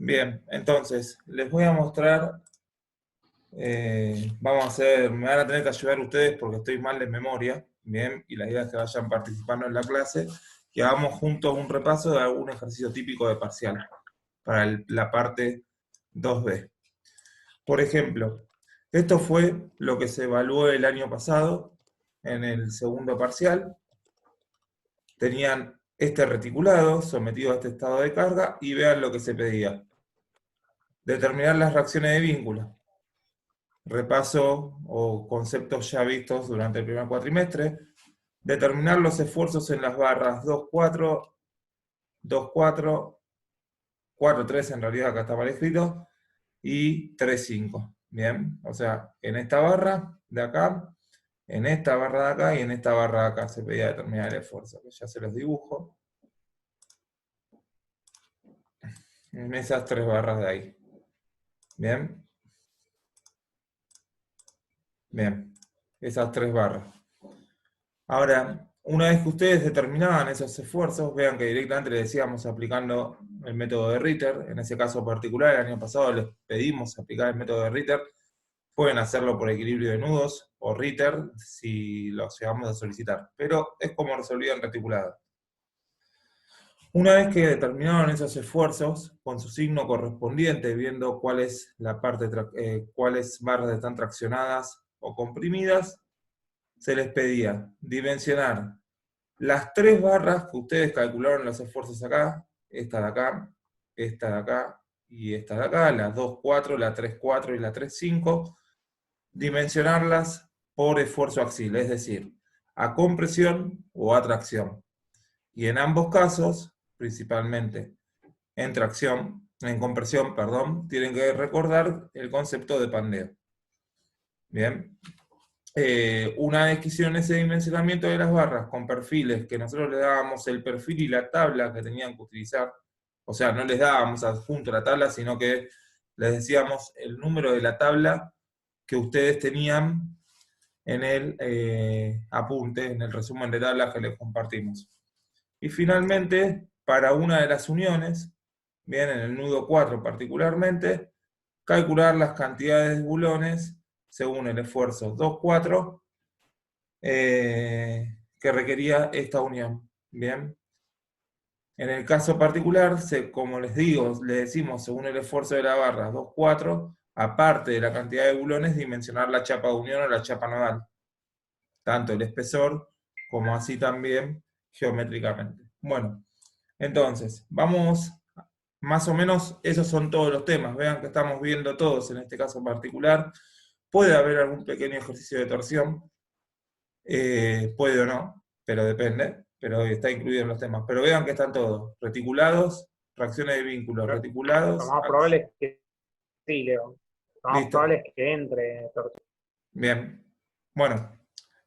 Bien, entonces, les voy a mostrar, me van a tener que ayudar ustedes porque estoy mal de memoria, bien, y la idea es que vayan participando en la clase, que hagamos juntos un repaso de algún ejercicio típico de parcial, para la parte 2B. Por ejemplo, esto fue lo que se evaluó el año pasado, en el segundo parcial. Tenían este reticulado sometido a este estado de carga, y vean lo que se pedía. Determinar las reacciones de vínculo. Repaso o conceptos ya vistos durante el primer cuatrimestre. Determinar los esfuerzos en las barras 2,4, 2,4, 4,3 en realidad, acá está mal escrito, y 3,5. Bien, o sea, en esta barra de acá, en esta barra de acá y en esta barra de acá se pedía determinar el esfuerzo, que ya se los dibujo. En esas tres barras de ahí. Bien. Bien, esas tres barras. Ahora, una vez que ustedes determinaban esos esfuerzos, vean que directamente les decíamos aplicando el método de Ritter. En ese caso particular, el año pasado les pedimos aplicar el método de Ritter. Pueden hacerlo por equilibrio de nudos o Ritter si lo llegamos a solicitar, pero es como resolvían reticulado. Una vez que determinaron esos esfuerzos con su signo correspondiente, viendo cuáles barras están traccionadas o comprimidas, se les pedía dimensionar las tres barras que ustedes calcularon los esfuerzos acá, esta de acá, esta de acá y esta de acá, la 2,4, la 3,4 y la 3,5, dimensionarlas por esfuerzo axial, es decir, a compresión o a tracción. Y en ambos casos, principalmente en compresión, perdón, tienen que recordar el concepto de pandeo. Bien. Una vez que hicieron ese dimensionamiento de las barras con perfiles, que nosotros les dábamos el perfil y la tabla que tenían que utilizar, o sea, no les dábamos adjunto la tabla, sino que les decíamos el número de la tabla que ustedes tenían en el apunte, en el resumen de tablas que les compartimos. Y finalmente, para una de las uniones, bien, en el nudo 4 particularmente, calcular las cantidades de bulones según el esfuerzo 2,4 que requería esta unión. Bien. En el caso particular, como les digo, le decimos según el esfuerzo de la barra 2,4, aparte de la cantidad de bulones, dimensionar la chapa de unión o la chapa nodal. Tanto el espesor como así también geométricamente. Bueno, entonces, vamos, más o menos, esos son todos los temas. Vean que estamos viendo todos en este caso particular. Puede haber algún pequeño ejercicio de torsión, puede o no, pero depende, pero está incluido en los temas. Pero vean que están todos, reticulados, reacciones de vínculos, Lo reticulados. más probable es que sí, Leo. Lo más Listo, probable es que entre torsión. bien. Bueno,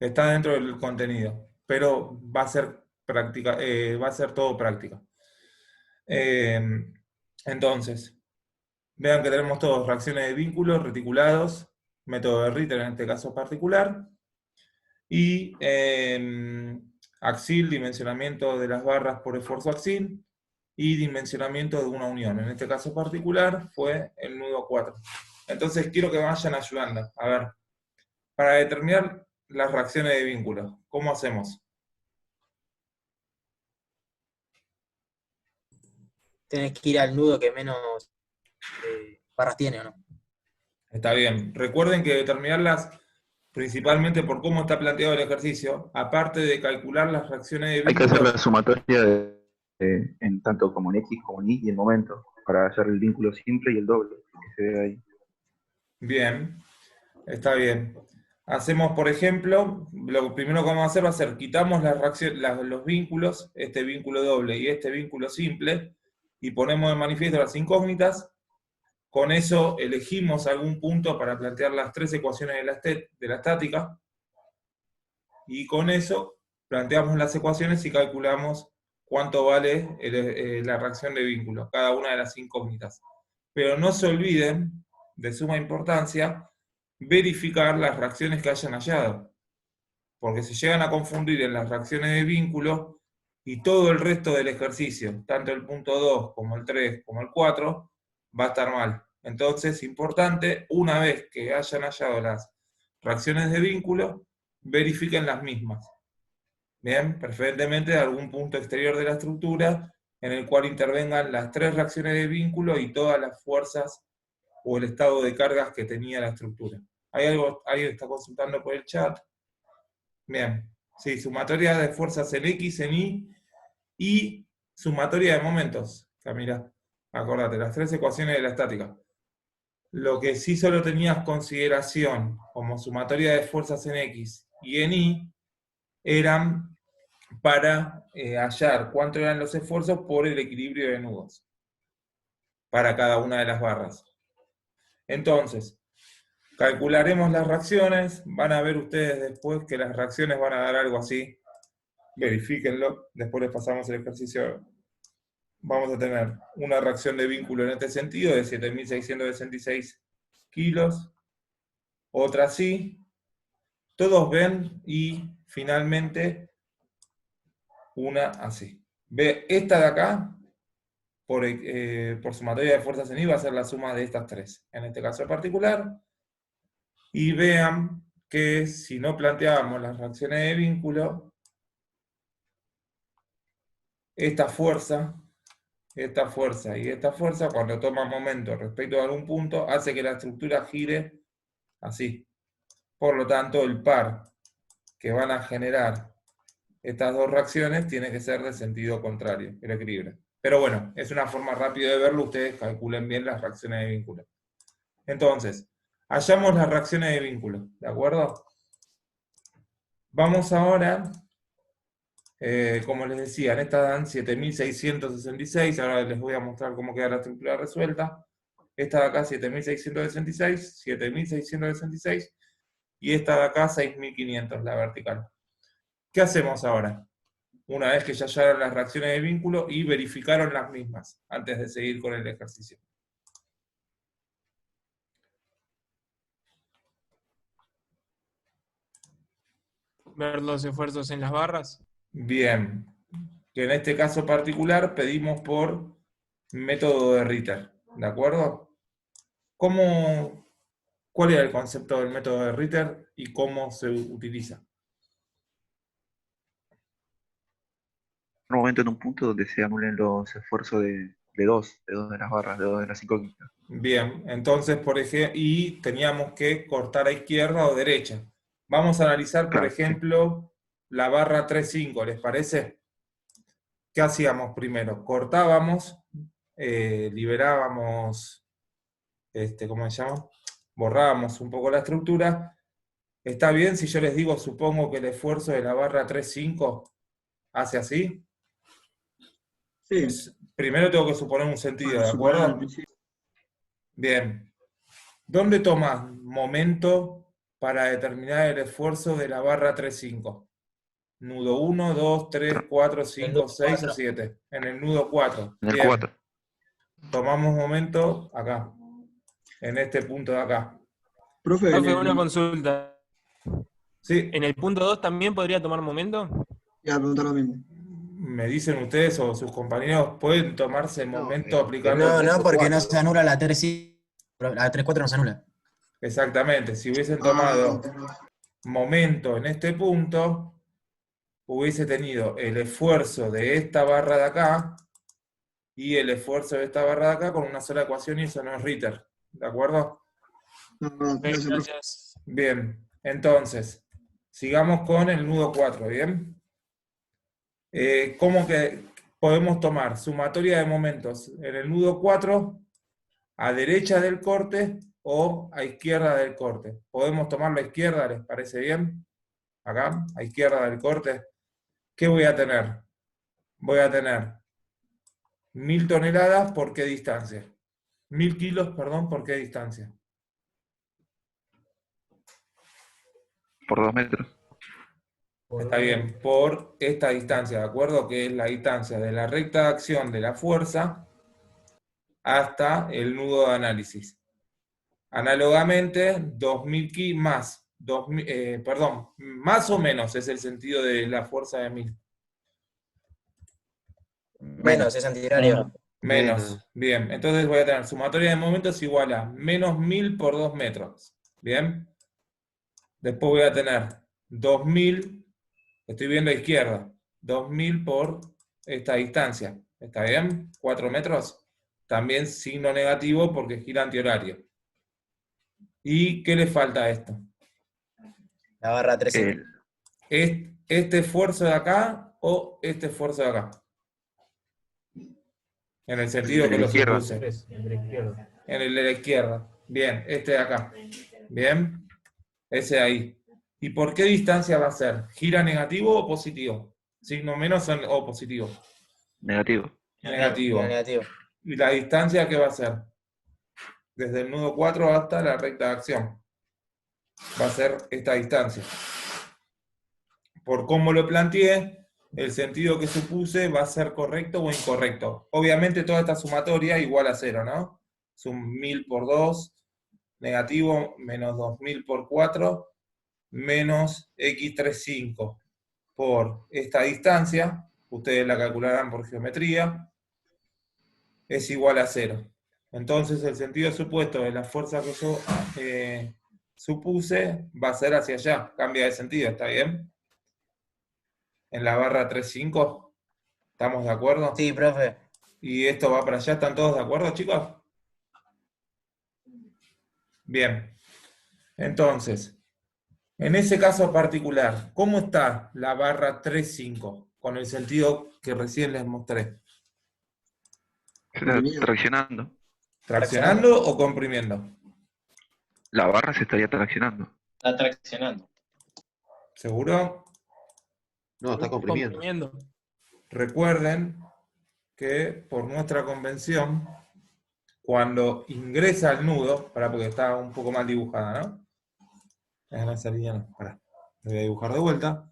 está dentro del contenido, pero va a ser práctica, va a ser todo práctica. Entonces, vean que tenemos todos reacciones de vínculos, reticulados, método de Ritter en este caso particular, y axil, dimensionamiento de las barras por esfuerzo axil, y dimensionamiento de una unión. En este caso particular fue el nudo 4. Entonces quiero que me vayan ayudando. A ver, para determinar las reacciones de vínculo, ¿cómo hacemos? Tenés que ir al nudo que menos barras tiene, ¿o no? Está bien. Recuerden que determinarlas principalmente por cómo está planteado el ejercicio, aparte de calcular las reacciones de Hay que hacer vínculo. la sumatoria en tanto como en X como en Y y el momento, para hacer el vínculo simple y el doble que se ve ahí. Bien, está bien. Hacemos, por ejemplo, lo primero que vamos a hacer va a ser, quitamos los vínculos, este vínculo doble y este vínculo simple, y ponemos de manifiesto las incógnitas. Con eso elegimos algún punto para plantear las tres ecuaciones de la estática, y con eso planteamos las ecuaciones y calculamos cuánto vale la reacción de vínculo, cada una de las incógnitas. Pero no se olviden, de suma importancia, verificar las reacciones que hayan hallado, porque se llegan a confundir en las reacciones de vínculo y todo el resto del ejercicio, tanto el punto 2 como el 3 como el 4, va a estar mal. Entonces, importante, una vez que hayan hallado las reacciones de vínculo, verifiquen las mismas. Bien, preferentemente de algún punto exterior de la estructura en el cual intervengan las 3 reacciones de vínculo y todas las fuerzas o el estado de cargas que tenía la estructura. ¿Hay algo? ¿Alguien está consultando por el chat? Bien. Sí, sumatoria de fuerzas en X, en Y y sumatoria de momentos. Camila, acordate, las 3 ecuaciones de la estática. Lo que sí solo tenías consideración como sumatoria de fuerzas en X y en Y eran para hallar cuánto eran los esfuerzos por el equilibrio de nudos para cada una de las barras. Entonces, calcularemos las reacciones, van a ver ustedes después que las reacciones van a dar algo así, verifíquenlo, después les pasamos el ejercicio. Vamos a tener una reacción de vínculo en este sentido de 7.666 kilos, otra así, todos ven, y finalmente una así. Ve, esta de acá, por sumatoria de fuerzas en I, va a ser la suma de estas 3, en este caso particular, y vean que si no planteábamos las reacciones de vínculo, esta fuerza y esta fuerza, cuando toma momento respecto a algún punto, hace que la estructura gire así. Por lo tanto, el par que van a generar estas 2 reacciones tiene que ser de sentido contrario, el equilibrio. Pero bueno, es una forma rápida de verlo, ustedes calculen bien las reacciones de vínculo. Entonces, hallamos las reacciones de vínculo, ¿de acuerdo? Vamos ahora, como les decía, en esta dan 7.666, ahora les voy a mostrar cómo queda la estructura resuelta. Esta de acá 7.666, 7.666, y esta de acá 6.500, la vertical. ¿Qué hacemos ahora? Una vez que ya hallaron las reacciones de vínculo y verificaron las mismas, antes de seguir con el ejercicio. Ver los esfuerzos en las barras. Bien, que en este caso particular pedimos por método de Ritter, ¿de acuerdo? ¿Cuál era el concepto del método de Ritter y cómo se utiliza? Un momento en un punto donde se anulen los esfuerzos de dos de las barras, de 2 de las 5 quintas. Bien, entonces, por ejemplo, y teníamos que cortar a izquierda o derecha. Vamos a analizar, por Claro, sí. ejemplo, la barra 3.5, ¿les parece? ¿Qué hacíamos primero? Cortábamos, liberábamos, ¿cómo se llama? Borrábamos un poco la estructura. ¿Está bien si yo les digo, supongo que el esfuerzo de la barra 3.5 hace así? Sí, Primero tengo que suponer un sentido, bueno, ¿de suponer al acuerdo? principio. Bien. ¿Dónde tomas momento para determinar el esfuerzo de la barra 3.5? Nudo 1, 2, 3, 4, El 5, nudo 6 o 4. 7. En el nudo 4. En el Bien. 4. Tomamos momento acá. En este punto de acá. Profe, Profe, una consulta. ¿Sí? ¿En el punto 2 también podría tomar momento? iba a preguntar lo mismo. Me dicen ustedes o sus compañeros, ¿pueden tomarse momento aplicando el No, método porque no 4? se anula la 3, la 3-4 no se anula. Exactamente. Si hubiesen Ah, tomado momento en este punto, hubiese tenido el esfuerzo de esta barra de acá y el esfuerzo de esta barra de acá con una sola ecuación, y eso no es Ritter. ¿De acuerdo? no, Ok, gracias, profe. gracias. Bien. Entonces, sigamos con el nudo 4, ¿bien? ¿Cómo que podemos tomar sumatoria de momentos en el nudo 4 a derecha del corte o a izquierda del corte? ¿Podemos tomarlo a izquierda? ¿Les parece bien? Acá, a izquierda del corte. ¿Qué voy a tener? Voy a tener 1.000 toneladas, ¿por qué distancia? 1.000 kilos, perdón, ¿por qué distancia? Por 2 metros. Está bien, por esta distancia, ¿de acuerdo? Que es la distancia de la recta de acción de la fuerza hasta el nudo de análisis. Análogamente, 2.000 kilos más, más o menos es el sentido de la fuerza de 1.000. Menos, es antirario. Menos. Bien, entonces voy a tener sumatoria de momentos igual a menos 1000 por 2 metros. Bien. Después voy a tener 2000, estoy viendo a izquierda, 2000 por esta distancia. ¿Está bien? 4 metros. También signo negativo porque gira antihorario. ¿Y qué le falta a esto? La barra 3.5. El, ¿Este esfuerzo de acá o este esfuerzo de acá? En el sentido El que de lo la izquierda. supuse. En la izquierda. En el de la izquierda. Bien, este de acá. Bien, ese de ahí. ¿Y por qué distancia va a ser? ¿Gira negativo o positivo? Signo menos o positivo. Negativo. Negativo. Gira negativo. ¿Y la distancia qué va a ser? Desde el nudo 4 hasta la recta de acción. Va a ser esta distancia. Por cómo lo planteé, el sentido que supuse va a ser correcto o incorrecto. Obviamente toda esta sumatoria igual a 0, ¿no? Es un 1000 por 2, negativo, menos 2000 por 4, menos x35 por esta distancia, ustedes la calcularán por geometría, es igual a 0. Entonces el sentido supuesto de la fuerza que yo supuse va a ser hacia allá, cambia de sentido, ¿está bien? En la barra 3.5, ¿estamos de acuerdo? Sí, profe. Y esto va para allá, ¿están todos de acuerdo, chicos? Bien. Entonces, en ese caso particular, ¿cómo está la barra 3.5 con el sentido que recién les mostré? Se está Comprimido. traccionando. ¿Traccionando o comprimiendo? La barra se estaría traccionando. Está traccionando. ¿Seguro? No, está comprimiendo. Comprimiendo. Recuerden que por nuestra convención, cuando ingresa el nudo, porque está un poco mal dibujada, ¿no? En esa línea no, pará. Lo voy a dibujar de vuelta.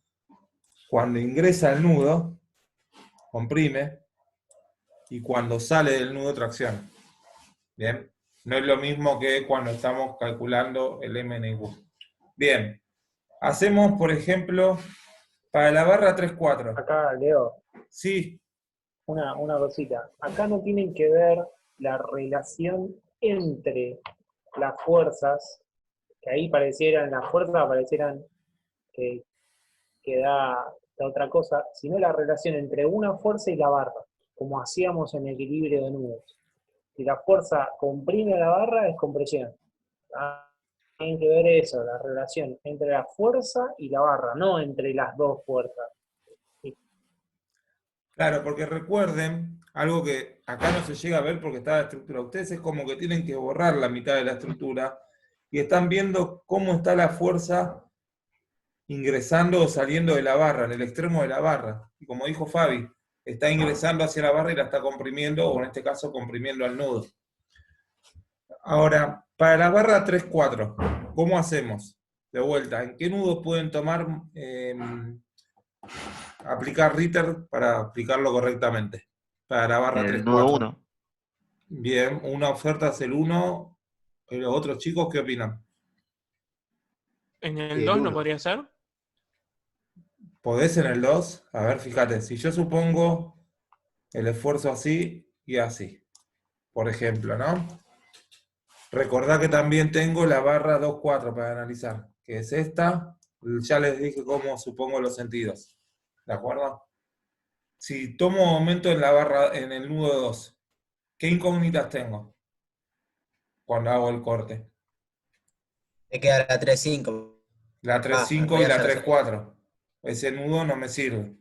Cuando ingresa el nudo, comprime, y cuando sale del nudo, tracciona. ¿Bien? No es lo mismo que cuando estamos calculando el MNU. Bien. Hacemos, por ejemplo, para la barra 3.4. Acá, Leo, Sí, una cosita. Acá no tienen que ver la relación entre las fuerzas, que ahí parecieran, las fuerzas parecieran que da otra cosa, sino la relación entre una fuerza y la barra, como hacíamos en el equilibrio de nudos. Si la fuerza comprime la barra, es compresión. Tienen que ver eso, la relación entre la fuerza y la barra, no entre las dos fuerzas. claro, porque recuerden, algo que acá no se llega a ver porque está la estructura. Ustedes es como que tienen que borrar la mitad de la estructura y están viendo cómo está la fuerza ingresando o saliendo de la barra, en el extremo de la barra. Y como dijo Fabi, está ingresando hacia la barra y la está comprimiendo, o en este caso comprimiendo al nudo. Ahora, para la barra 3.4, ¿cómo hacemos? De vuelta, ¿en qué nudos pueden tomar, aplicar Ritter para aplicarlo correctamente? Para la barra En el nudo 3.4. 1. Bien, una oferta es el 1. ¿Y los otros chicos qué opinan? ¿En el El 2 no uno. podría ser? ¿Podés en el 2? A ver, fíjate, si yo supongo el esfuerzo así y así, por ejemplo, ¿no? Recordá que también tengo la barra 2.4 para analizar, que es esta. Ya les dije cómo supongo los sentidos. ¿De acuerdo? Si tomo momento en la barra, en el nudo 2, ¿qué incógnitas tengo cuando hago el corte? Me queda la 3.5. La 3.5 y la ya lo sé. 3.4. Ese nudo no me sirve.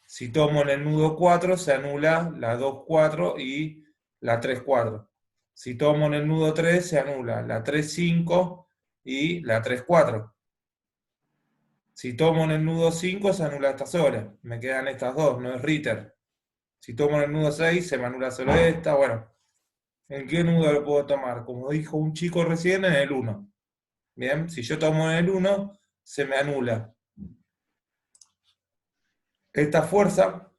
Si tomo en el nudo 4, se anula la 2.4 y la 3.4. Si tomo en el nudo 3, se anula la 3.5 y la 3.4. Si tomo en el nudo 5, se anula esta sola. Me quedan estas dos, no es Ritter. Si tomo en el nudo 6, se me anula solo esta. Bueno, ¿en qué nudo lo puedo tomar? Como dijo un chico recién, en el 1. Bien, si yo tomo en el 1, se me anula esta fuerza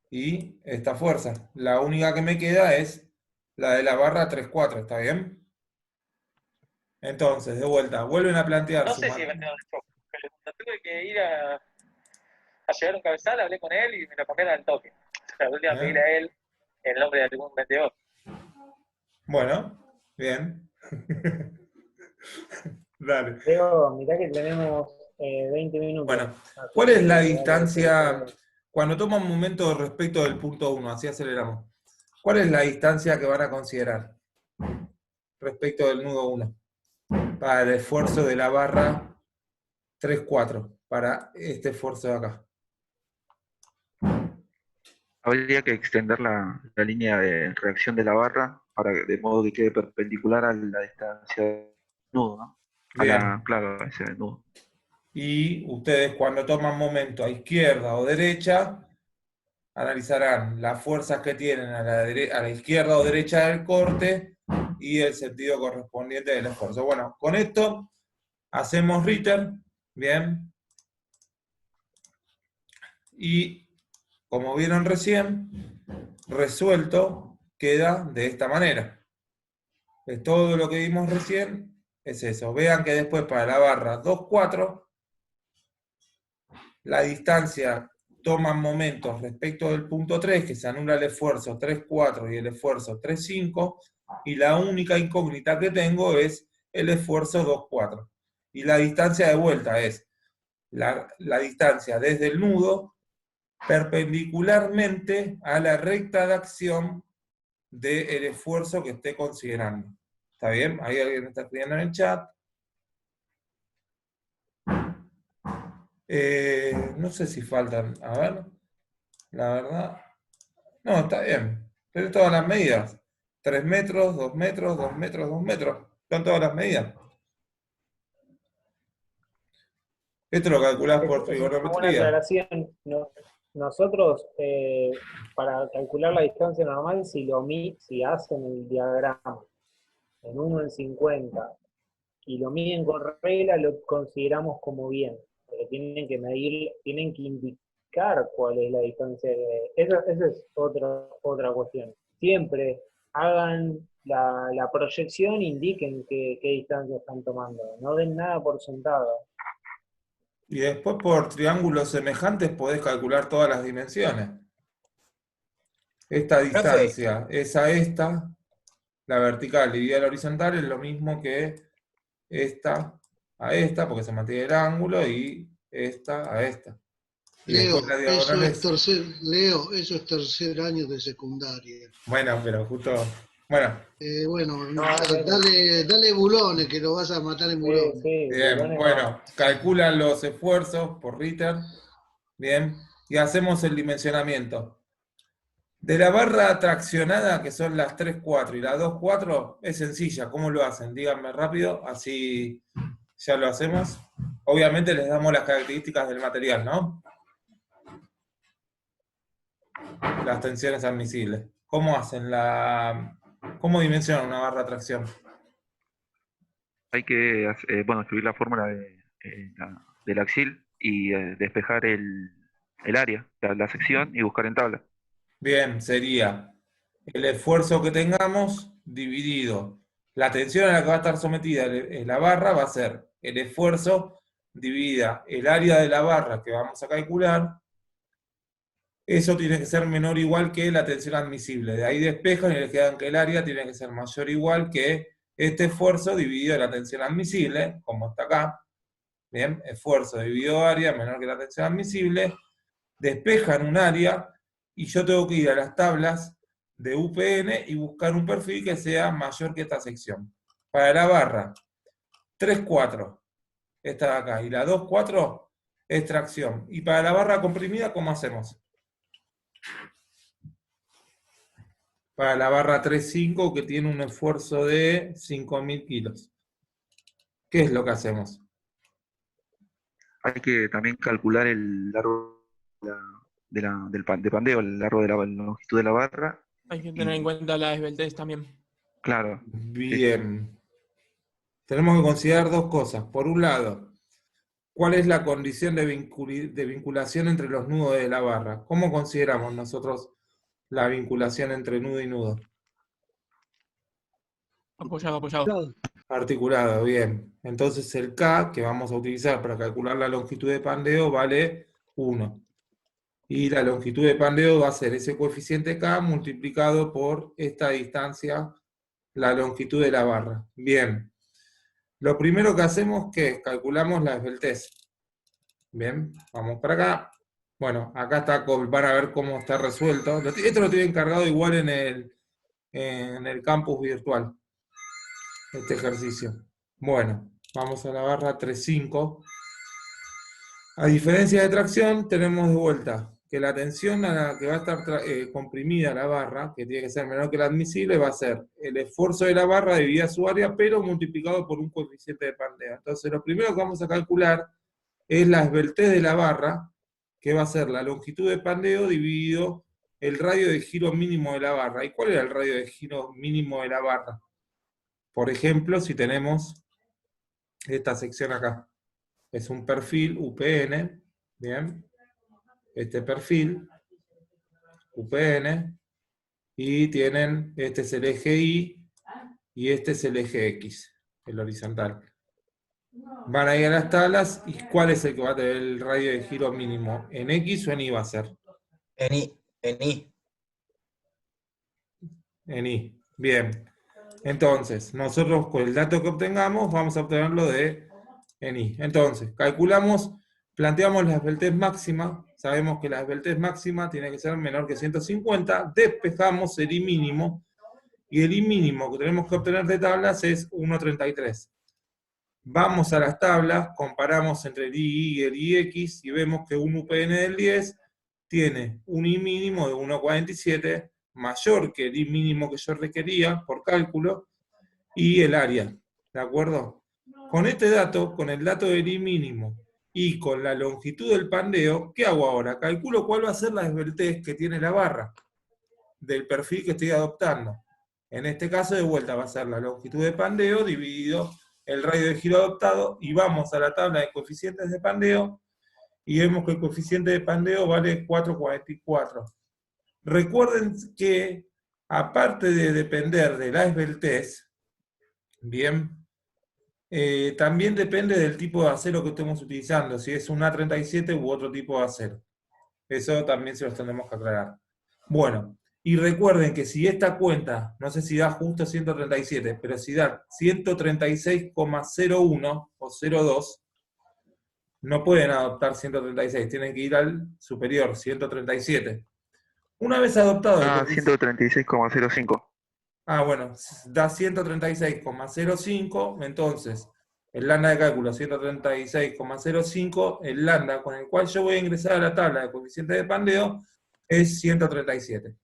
y esta fuerza. La única que me queda es la de la barra 3.4, ¿está bien? Entonces, de vuelta, vuelven a plantear No su sé si me tengo pero cuando tuve que ir a llevar un cabezal, hablé con él y me lo cambiaron al toque. O sea, la última pedí a él el nombre de algún vendedor. Bueno, bien. Dale. Leo, mirá que tenemos 20 minutos. Bueno, Así ¿cuál es que la dale, distancia, dale. cuando toma un momento respecto del punto 1, así aceleramos? ¿Cuál es la distancia que van a considerar respecto del nudo 1? Para el esfuerzo de la barra 3-4, para este esfuerzo de acá. Habría que extender la línea de reacción de la barra de modo que quede perpendicular a la distancia del nudo, ¿no? Bien. Claro, a ese nudo. Y ustedes cuando toman momento a izquierda o derecha, analizarán las fuerzas que tienen a la izquierda o derecha del corte y el sentido correspondiente del esfuerzo. Bueno, con esto hacemos Ritter, bien. Y como vieron recién, resuelto queda de esta manera. Todo lo que vimos recién es eso. Vean que después para la barra 2-4, la distancia toma momentos respecto del punto 3, que se anula el esfuerzo 3-4 y el esfuerzo 3-5, y la única incógnita que tengo es el esfuerzo 2-4. Y la distancia de vuelta es la distancia desde el nudo perpendicularmente a la recta de acción del esfuerzo que esté considerando. ¿Está bien? Ahí alguien está escribiendo en el chat. No sé si faltan, a ver, la verdad. No, está bien. Tenés todas las medidas. 3 metros, 2 metros, 2 metros, 2 metros. Están todas las medidas. Esto lo calculás por Es una buena trigonometría. aclaración. Nosotros, para calcular la distancia normal, si hacen el diagrama en 1 en 50 y lo miden con regla, lo consideramos como bien. Pero tienen que medir, tienen que indicar cuál es la distancia. Esa es otra cuestión. Siempre hagan la proyección, indiquen qué distancia están tomando. No den nada por sentado. Y después por triángulos semejantes podés calcular todas las dimensiones. Esta distancia es a esta, la vertical dividida la horizontal es lo mismo que esta a esta, porque se mantiene el ángulo, y esta a esta. Y Leo, después la diagonal Leo, eso es tercer año de secundaria. Bueno, pero justo... Bueno. Dale bulones, que lo vas a matar en bulones. Sí, bien, bueno, calculan los esfuerzos por Ritter. Bien, y hacemos el dimensionamiento. De la barra traccionada, que son las 3-4 y las 2-4, es sencilla. ¿Cómo lo hacen? Díganme rápido, así ya lo hacemos. Obviamente les damos las características del material, ¿no? Las tensiones admisibles. ¿Cómo hacen cómo dimensionan una barra de tracción? Hay que escribir la fórmula del axil y despejar el área, la sección, y buscar en tabla. Bien, sería el esfuerzo que tengamos dividido. La tensión a la que va a estar sometida la barra va a ser el esfuerzo dividida el área de la barra que vamos a calcular. Eso tiene que ser menor o igual que la tensión admisible. De ahí despejan y les quedan que el área tiene que ser mayor o igual que este esfuerzo dividido la tensión admisible, como está acá. Bien, esfuerzo dividido área menor que la tensión admisible. Despejan un área y yo tengo que ir a las tablas de UPN y buscar un perfil que sea mayor que esta sección. Para la barra 3-4, esta de acá, y la 2-4, extracción. Y para la barra comprimida, ¿cómo hacemos? Para la barra 3-5, que tiene un esfuerzo de 5.000 kilos. ¿Qué es lo que hacemos? Hay que también calcular el largo de pandeo, el largo de la longitud de la barra. Hay que tener en cuenta la esbeltez también. Claro. Bien. Tenemos que considerar dos cosas. Por un lado, ¿cuál es la condición de vinculación entre los nudos de la barra? ¿Cómo consideramos nosotros la vinculación entre nudo y nudo? Apoyado. Articulado, bien. Entonces el K, que vamos a utilizar para calcular la longitud de pandeo, vale 1. Y la longitud de pandeo va a ser ese coeficiente K multiplicado por esta distancia, la longitud de la barra. Bien. Lo primero que hacemos es calculamos la esbeltez. Bien, vamos para acá. Bueno, acá está, van a ver cómo está resuelto. Esto lo tienen cargado igual en el campus virtual, este ejercicio. Bueno, vamos a la barra 3.5. A diferencia de tracción, tenemos de vuelta que la tensión a la que va a estar comprimida la barra, que tiene que ser menor que la admisible, va a ser el esfuerzo de la barra dividida su área, pero multiplicado por un coeficiente de pandeo. Entonces, lo primero que vamos a calcular es la esbeltez de la barra, que va a ser la longitud de pandeo dividido el radio de giro mínimo de la barra. ¿Y cuál era el radio de giro mínimo de la barra? Por ejemplo, si tenemos esta sección acá. Es un perfil UPN, ¿bien? Este perfil, UPN, y tienen, este es el eje Y, y este es el eje X, el horizontal. Van a ir a las tablas, ¿y cuál es el que va a tener el radio de giro mínimo? ¿En X o en Y va a ser? En I. En Y, bien. Entonces, nosotros con el dato que obtengamos, vamos a obtenerlo en Y. Entonces, calculamos, planteamos la esbeltez máxima, sabemos que la esbeltez máxima tiene que ser menor que 150, despejamos el I mínimo, y el I mínimo que tenemos que obtener de tablas es 1,33. Vamos a las tablas, comparamos entre el I y el IX, y vemos que un UPN del 10 tiene un I mínimo de 1,47, mayor que el I mínimo que yo requería por cálculo, y el área, ¿de acuerdo? Con este dato, con el dato del I mínimo y con la longitud del pandeo, ¿qué hago ahora? Calculo cuál va a ser la esbeltez que tiene la barra del perfil que estoy adoptando. En este caso, de vuelta, va a ser la longitud de pandeo dividido el radio de giro adoptado, y vamos a la tabla de coeficientes de pandeo, y vemos que el coeficiente de pandeo vale 4,44. Recuerden que, aparte de depender de la esbeltez, bien, también depende del tipo de acero que estemos utilizando, si es un A37 u otro tipo de acero. Eso también se los tenemos que aclarar. Bueno, y recuerden que si esta cuenta, no sé si da justo 137, pero si da 136,01 o 02, no pueden adoptar 136, tienen que ir al superior, 137. Una vez adoptado el coeficiente... 136,05. Ah, bueno, da 136,05, entonces el lambda de cálculo 136,05, el lambda con el cual yo voy a ingresar a la tabla de coeficiente de pandeo es 137.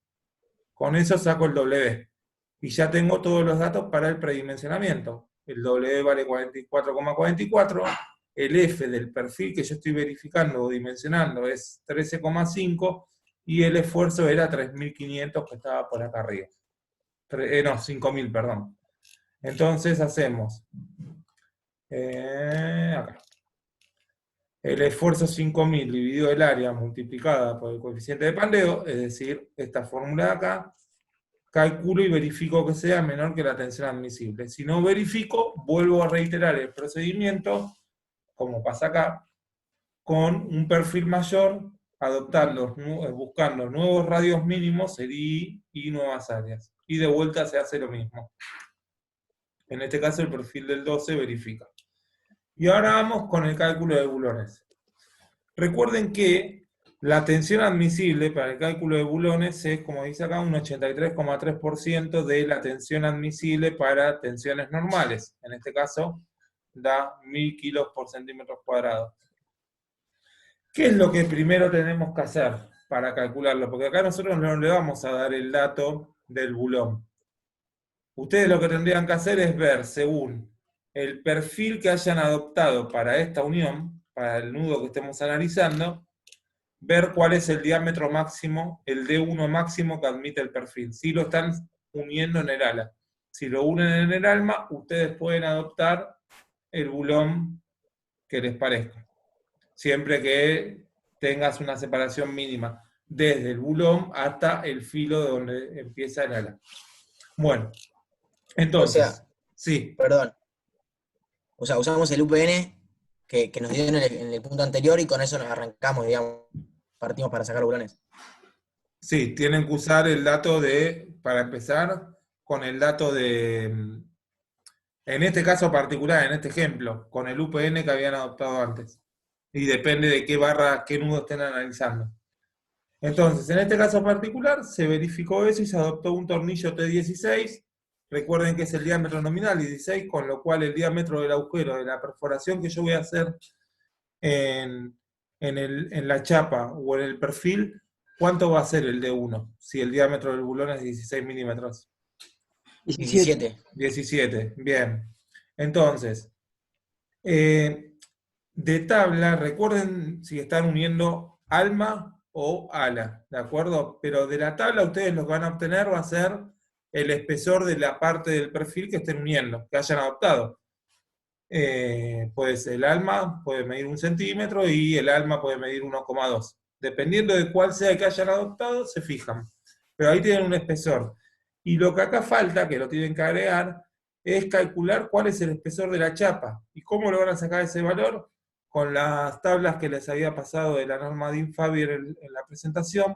Con eso saco el W. Y ya tengo todos los datos para el predimensionamiento. El W vale 44,44, el F del perfil que yo estoy verificando o dimensionando es 13,5, y el esfuerzo era 3.500 que estaba por acá arriba. No, 5.000, perdón. Entonces hacemos acá. El esfuerzo 5.000 dividido el área multiplicada por el coeficiente de pandeo, es decir, esta fórmula de acá, calculo y verifico que sea menor que la tensión admisible. Si no verifico, vuelvo a reiterar el procedimiento, como pasa acá, con un perfil mayor, buscando nuevos radios mínimos, el I y nuevas áreas. Y de vuelta se hace lo mismo. En este caso el perfil del 12 verifica. Y ahora vamos con el cálculo de bulones. Recuerden que la tensión admisible para el cálculo de bulones es, como dice acá, un 83,3% de la tensión admisible para tensiones normales. En este caso da 1.000 kilos por centímetro cuadrado. ¿Qué es lo que primero tenemos que hacer para calcularlo? Porque acá nosotros no le vamos a dar el dato del bulón. Ustedes lo que tendrían que hacer es ver, según el perfil que hayan adoptado para esta unión, para el nudo que estemos analizando, ver cuál es el diámetro máximo, el D1 máximo que admite el perfil. Si lo están uniendo en el ala. Si lo unen en el alma, ustedes pueden adoptar el bulón que les parezca. Siempre que tengas una separación mínima, desde el bulón hasta el filo de donde empieza el ala. Bueno, entonces, O sea, sí. Perdón. O sea, usamos el UPN que nos dio en el punto anterior, y con eso nos arrancamos, digamos, partimos para sacar bulones? Sí, tienen que usar el dato para empezar, con el dato en este caso particular, en este ejemplo, con el UPN que habían adoptado antes. Y depende de qué barra, qué nudo estén analizando. Entonces, en este caso particular, se verificó eso y se adoptó un tornillo T16. Recuerden que es el diámetro nominal 16, con lo cual el diámetro del agujero de la perforación que yo voy a hacer en la chapa o en el perfil, ¿cuánto va a ser el D1? Si el diámetro del bulón es 16 milímetros. 17. 17, bien. Entonces, de tabla, recuerden si están uniendo alma o ala, ¿de acuerdo? Pero de la tabla ustedes lo que van a obtener va a ser el espesor de la parte del perfil que estén uniendo, que hayan adoptado. Pues el alma puede medir 1 centímetro y el alma puede medir 1,2. Dependiendo de cuál sea el que hayan adoptado, se fijan. Pero ahí tienen un espesor. Y lo que acá falta, que lo tienen que agregar, es calcular cuál es el espesor de la chapa. ¿Y cómo lo van a sacar ese valor? Con las tablas que les había pasado de la norma de Infabier en la presentación,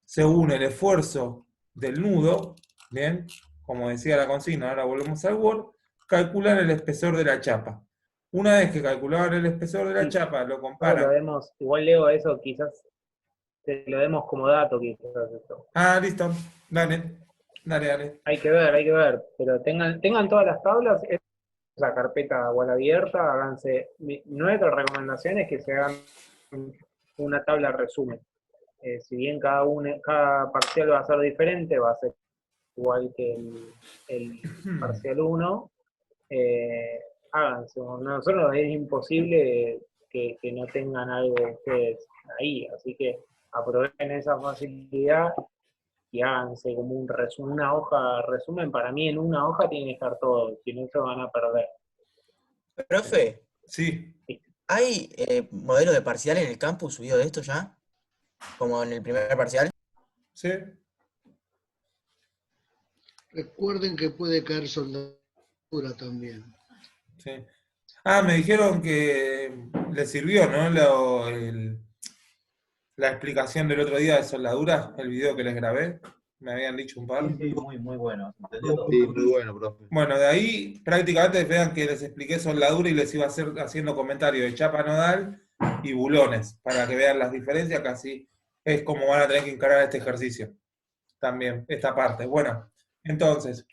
según el esfuerzo del nudo, ¿bien? Como decía la consigna, ahora volvemos al Word, calculan el espesor de la chapa. Una vez que calcularon el espesor de la chapa, lo Lo comparan. vemos, igual Leo, eso quizás te lo demos como dato, quizás esto. Ah, listo. Dale. Hay que ver, pero tengan todas las tablas, la carpeta igual abierta, háganse. Nuestra recomendación es que se hagan una tabla resumen. Si bien cada parcial va a ser diferente, va a ser igual que el parcial 1, háganse. Nosotros es imposible que no tengan algo ustedes ahí, así que aprovechen esa facilidad y háganse como un resumen, una hoja resumen. Para mí en una hoja tiene que estar todo, si no se van a perder. Profe, Sí. ¿hay modelo de parcial en el campus subido de esto ya? Como en el primer parcial. Sí. Recuerden que puede caer soldadura también. Sí. Ah, me dijeron que le sirvió, ¿no? La explicación del otro día de soldadura, el video que les grabé. Me habían dicho un par. Sí, muy bueno. Entendió todo. Sí, muy bueno, profe. Bueno, de ahí prácticamente vean que les expliqué soldadura y les iba a hacer haciendo comentarios de chapa nodal y bulones, para que vean las diferencias, casi es como van a tener que encarar este ejercicio. También, esta parte. Bueno, entonces,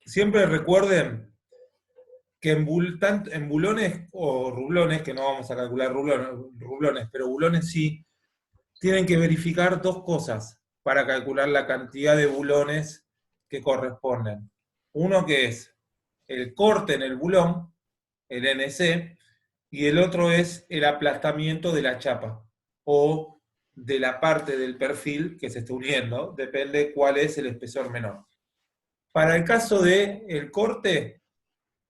siempre recuerden que en bulones o rublones, que no vamos a calcular rublones, pero bulones sí, tienen que verificar dos cosas para calcular la cantidad de bulones que corresponden. Uno que es el corte en el bulón, el NC, y el otro es el aplastamiento de la chapa, o de la parte del perfil que se está uniendo, depende cuál es el espesor menor. Para el caso del corte,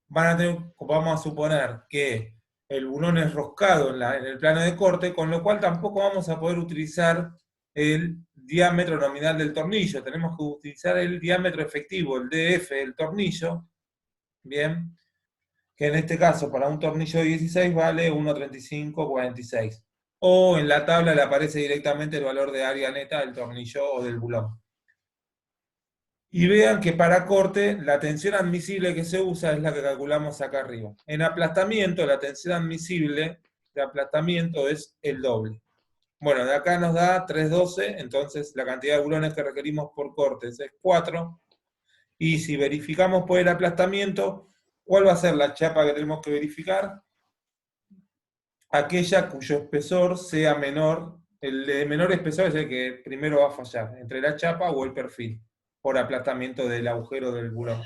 vamos a suponer que el bulón es roscado en el plano de corte, con lo cual tampoco vamos a poder utilizar el diámetro nominal del tornillo. Tenemos que utilizar el diámetro efectivo, el DF del tornillo, bien, que en este caso para un tornillo de 16 vale 1,3546. O en la tabla le aparece directamente el valor de área neta del tornillo o del bulón. Y vean que para corte, la tensión admisible que se usa es la que calculamos acá arriba. En aplastamiento, la tensión admisible de aplastamiento es el doble. Bueno, de acá nos da 312, entonces la cantidad de bulones que requerimos por cortes es 4. Y si verificamos por el aplastamiento, ¿cuál va a ser la chapa que tenemos que verificar? Aquella cuyo espesor sea menor. El de menor espesor es el que primero va a fallar, entre la chapa o el perfil, por aplastamiento del agujero del bulón.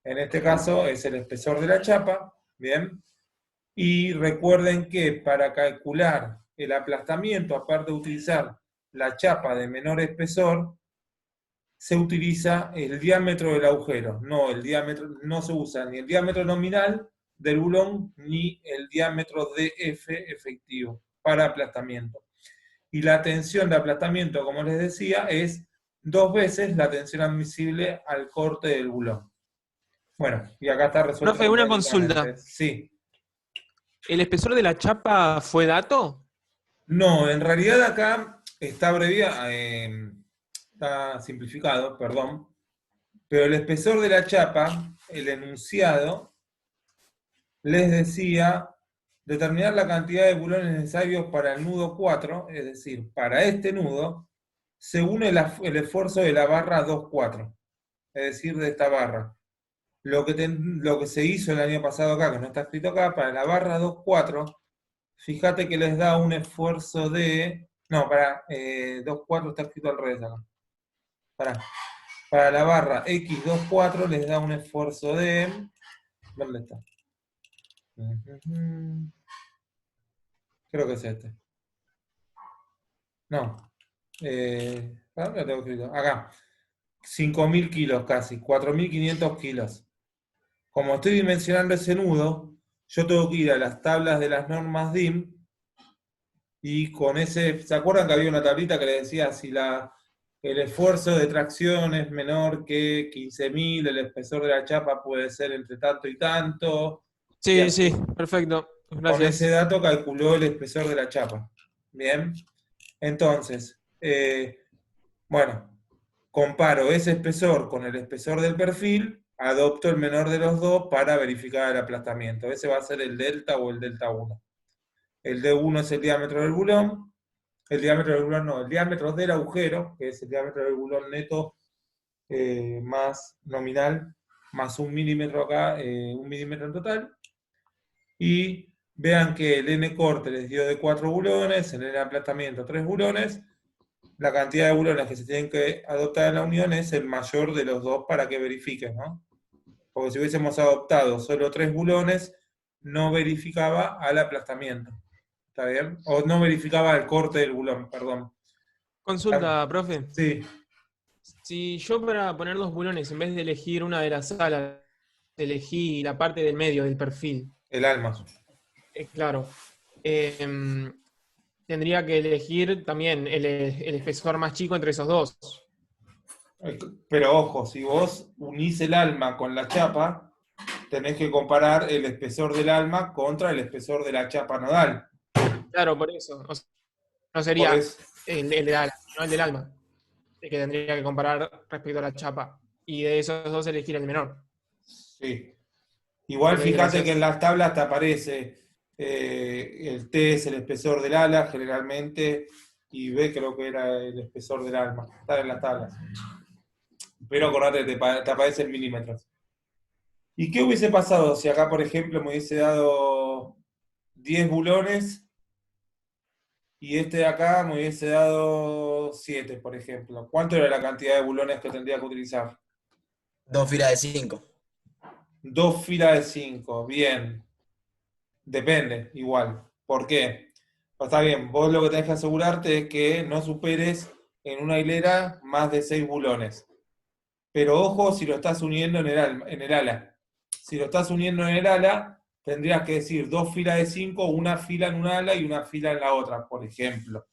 En este caso es el espesor de la chapa, ¿bien? Y recuerden que para calcular el aplastamiento, aparte de utilizar la chapa de menor espesor, se utiliza el diámetro del agujero. No se usa ni el diámetro nominal del bulón ni el diámetro DF efectivo para aplastamiento. Y la tensión de aplastamiento, como les decía, es 2 veces la tensión admisible al corte del bulón. Bueno, y acá está resuelto. Profe, una consulta. Sí. ¿El espesor de la chapa fue dato? No, en realidad acá está abreviado, está simplificado, perdón, pero el espesor de la chapa, el enunciado, les decía determinar la cantidad de bulones necesarios para el nudo 4, es decir, para este nudo, según el esfuerzo de la barra 2,4, es decir, de esta barra. Lo que se hizo el año pasado acá, que no está escrito acá, para la barra 2,4, fíjate que les da un esfuerzo de... No, para 2,4 está escrito al revés acá. Para la barra X24 les da un esfuerzo de... ¿Dónde está? Creo que es este. No. ¿Dónde lo tengo escrito? Acá. 5.000 kilos casi, 4.500 kilos. Como estoy dimensionando ese nudo, yo tengo que ir a las tablas de las normas DIM y con ese... ¿Se acuerdan que había una tablita que le decía si el esfuerzo de tracción es menor que 15.000, el espesor de la chapa puede ser entre tanto y tanto? Y Sí, así. sí, perfecto. Con Gracias. ese dato calculó el espesor de la chapa. Bien. Entonces, bueno, comparo ese espesor con el espesor del perfil, adopto el menor de los dos para verificar el aplastamiento. Ese va a ser el delta o el delta 1. El D1 es el diámetro del bulón. El diámetro del bulón no, el diámetro del agujero, que es el diámetro del bulón neto más nominal, más 1 milímetro acá, 1 milímetro en total. Y vean que el N corte les dio de 4 bulones, en el aplastamiento 3 bulones. La cantidad de bulones que se tienen que adoptar en la unión es el mayor de los dos para que verifiquen, ¿no? Porque si hubiésemos adoptado solo 3 bulones, no verificaba al aplastamiento. ¿Está bien? O no verificaba el corte del bulón, perdón. Consulta, profe. Sí, Si yo para poner los bulones, en vez de elegir una de las alas, elegí la parte del medio del perfil, el alma. claro, tendría que elegir también el espesor más chico entre esos dos. Pero ojo, si vos unís el alma con la chapa, tenés que comparar el espesor del alma contra el espesor de la chapa nodal. Claro, por eso. O sea, no Por sería eso. el del ala, no el del alma. El que tendría que comparar respecto a la chapa. Y de esos dos elegir el menor. Sí. Igual Ok, fíjate gracias. que en las tablas te aparece el T es el espesor del ala generalmente, y B creo que era el espesor del alma. Está en las tablas. Pero acordate, te aparece en milímetros. ¿Y qué hubiese pasado si acá, por ejemplo, me hubiese dado 10 bulones y este de acá me hubiese dado 7, por ejemplo? ¿Cuánto era la cantidad de bulones que tendría que utilizar? 2 filas de 5. 2 filas de 5, bien. Depende, igual. ¿Por qué? Pues está bien, vos lo que tenés que asegurarte es que no superes en una hilera más de 6 bulones. Pero ojo si lo estás uniendo en el ala. Si lo estás uniendo en el ala, tendrías que decir 2 filas de 5, una fila en un ala y una fila en la otra, por ejemplo.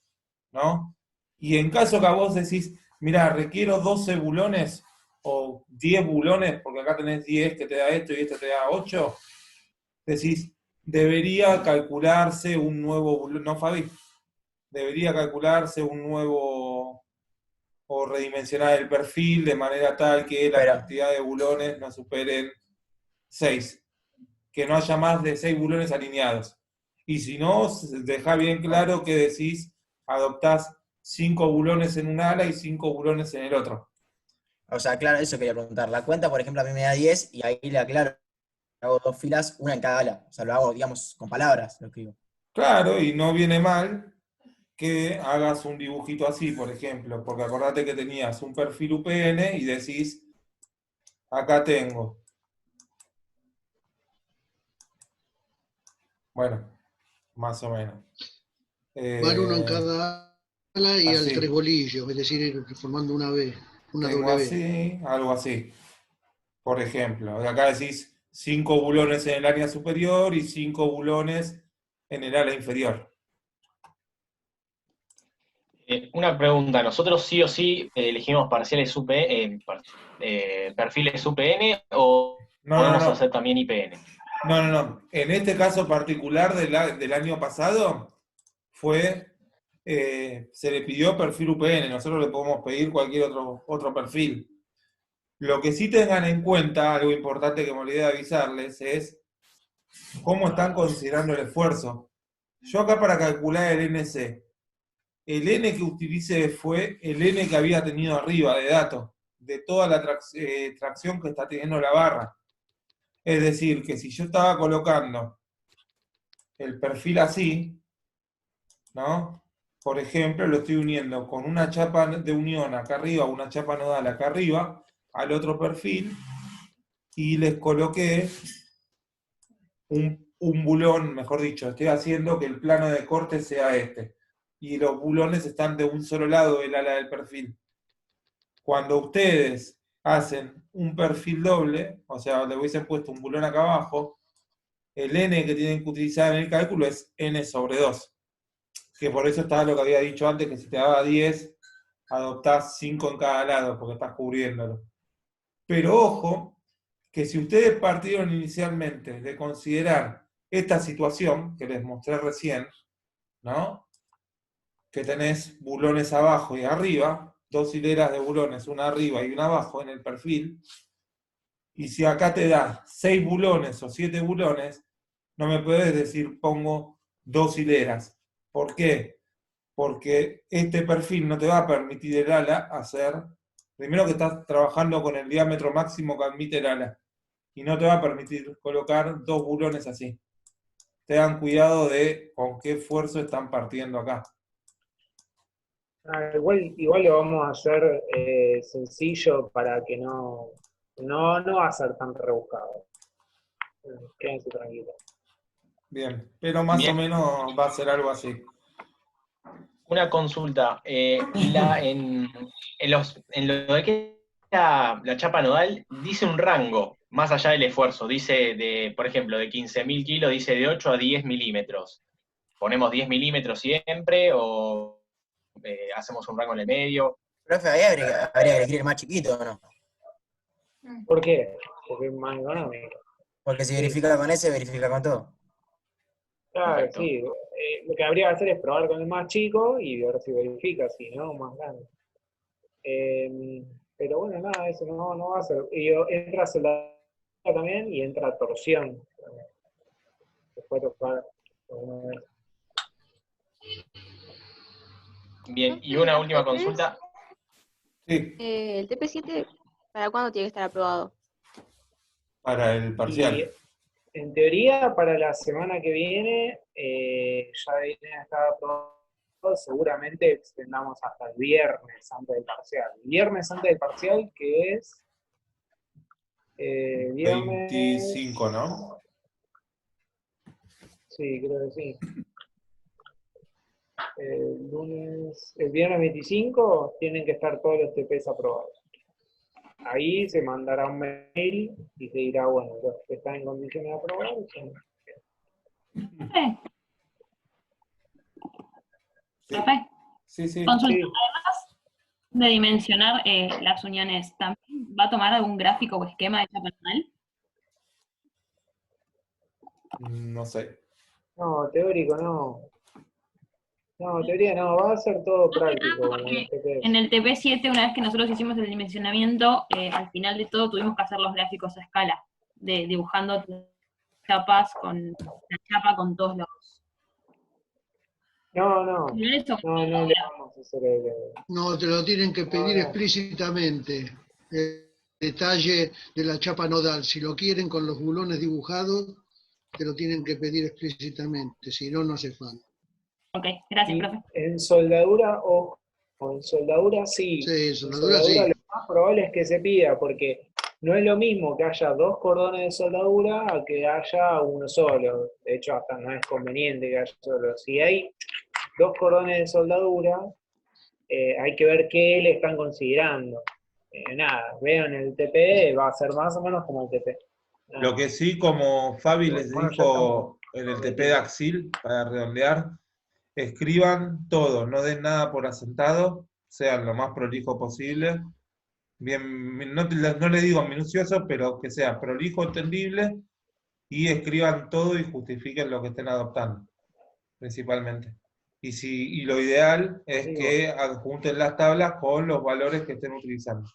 ¿No? Y en caso que a vos decís, mira, requiero 12 bulones o 10 bulones, porque acá tenés 10 que te da esto y esto te da 8, decís, debería calcularse un nuevo bulón, ¿no, Fabi? Debería calcularse un nuevo o redimensionar el perfil de manera tal que la Pero, cantidad de bulones no superen 6. Que no haya más de 6 bulones alineados. Y si no, deja bien claro que decís, adoptás 5 bulones en un ala y 5 bulones en el otro. o sea, claro, eso quería preguntar. La cuenta, por ejemplo, a mí me da 10 y ahí le aclaro, hago 2 filas, una en cada ala. O sea, lo hago, digamos, con palabras, lo escribo. Claro, y no viene mal que hagas un dibujito así, por ejemplo, porque acordate que tenías un perfil UPN y decís, acá tengo. Bueno, más o menos. Van uno en cada ala y al así. 3 bolillos, es decir, ir formando una B, una Tengo W. así, algo así. Por ejemplo, y acá decís 5 bulones en el área superior y 5 bulones en el ala inferior. Una pregunta, ¿nosotros sí o sí elegimos parciales perfiles UPN o No, podemos no, no. hacer también IPN? No. En este caso particular del año pasado fue se le pidió perfil UPN, nosotros le podemos pedir cualquier otro perfil. Lo que sí tengan en cuenta, algo importante que me olvidé de avisarles, es cómo están considerando el esfuerzo. Yo acá para calcular el NC, el N que utilicé fue el N que había tenido arriba de datos, de toda la tracción que está teniendo la barra. Es decir, que si yo estaba colocando el perfil así, ¿no? Por ejemplo, lo estoy uniendo con una chapa de unión acá arriba, una chapa nodal acá arriba, al otro perfil, y les coloqué un bulón, mejor dicho, estoy haciendo que el plano de corte sea este. Y los bulones están de un solo lado del ala del perfil. Cuando ustedes hacen un perfil doble, o sea, le hubiesen puesto un bulón acá abajo, el N que tienen que utilizar en el cálculo es N sobre 2. Que por eso estaba lo que había dicho antes, que si te daba 10, adoptás 5 en cada lado, porque estás cubriéndolo. Pero ojo, que si ustedes partieron inicialmente de considerar esta situación que les mostré recién, ¿no? Que tenés bulones abajo y arriba, 2 hileras de bulones, una arriba y una abajo en el perfil, y si acá te da 6 bulones o 7 bulones, no me puedes decir pongo 2 hileras. ¿Por qué? Porque este perfil no te va a permitir el ala hacer, primero que estás trabajando con el diámetro máximo que admite el ala, y no te va a permitir colocar 2 bulones así. Tengan cuidado de con qué esfuerzo están partiendo acá. Igual lo vamos a hacer sencillo para que no va a ser tan rebuscado. Quédense tranquilos. Bien, pero más o menos va a ser algo así. Una consulta. En lo de que la chapa nodal dice un rango, más allá del esfuerzo. Dice, por ejemplo, de 15.000 kilos, dice de 8 a 10 milímetros. ¿Ponemos 10 milímetros siempre o hacemos un rango en el medio? Profe, ahí habría que elegir el más chiquito, ¿o no? ¿Por qué? Porque es más económico. Porque si verifica con ese, verifica con todo. Claro, Perfecto. sí. Lo que habría que hacer es probar con el más chico y ver si verifica, si no, más grande. Pero bueno, nada, eso no va a ser. Y entra soldadura también y entra torsión. Después tocar alguna vez. Bien, y una última consulta. Sí, ¿El TP7 para cuándo tiene que estar aprobado? para el Y parcial. en teoría, para la semana que viene, ya debería estar aprobado. Seguramente extendamos hasta el viernes antes del parcial. Viernes antes del parcial, que es viernes... 25, ¿no? Sí, creo que sí. El viernes 25 tienen que estar todos los TPs aprobados. Ahí se mandará un mail y se dirá, bueno, los que están en condiciones de aprobar son... Profe, Sí, sí. consulta. Sí. Además de dimensionar las uniones, ¿también va a tomar algún gráfico o esquema de chapa nodal? No sé. No, teórico no. No, teoría no, va a ser todo práctico. Como los TPs. En el TP7, una vez que nosotros hicimos el dimensionamiento, al final de todo tuvimos que hacer los gráficos a escala, dibujando chapas con la chapa con todos los... No uniones o- le vamos a hacer el... No, te lo tienen que pedir no. explícitamente. El detalle de la chapa nodal. Si lo quieren con los bulones dibujados, te lo tienen que pedir explícitamente. Si no, no hace falta. Ok, gracias, Y profe. en soldadura, ojo, en soldadura sí. Sí, En soldadura soldadura sí. lo más probable es que se pida, porque no es lo mismo que haya 2 cordones de soldadura a que haya uno solo. De hecho, hasta no es conveniente que haya solo. Si hay 2 cordones de soldadura, hay que ver qué le están considerando. Nada, vean el TP, va a ser más o menos como el TP. Nada. Lo que sí, como Fabi les Bueno, ya dijo estamos en el TP de Axil, para redondear, escriban todo, no den nada por asentado, sean lo más prolijo posible. Bien, no le digo minucioso, pero que sea prolijo, entendible, y escriban todo y justifiquen lo que estén adoptando, principalmente. Y lo ideal es Sí, que adjunten las tablas con los valores que estén utilizando.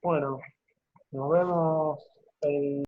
bueno, nos vemos el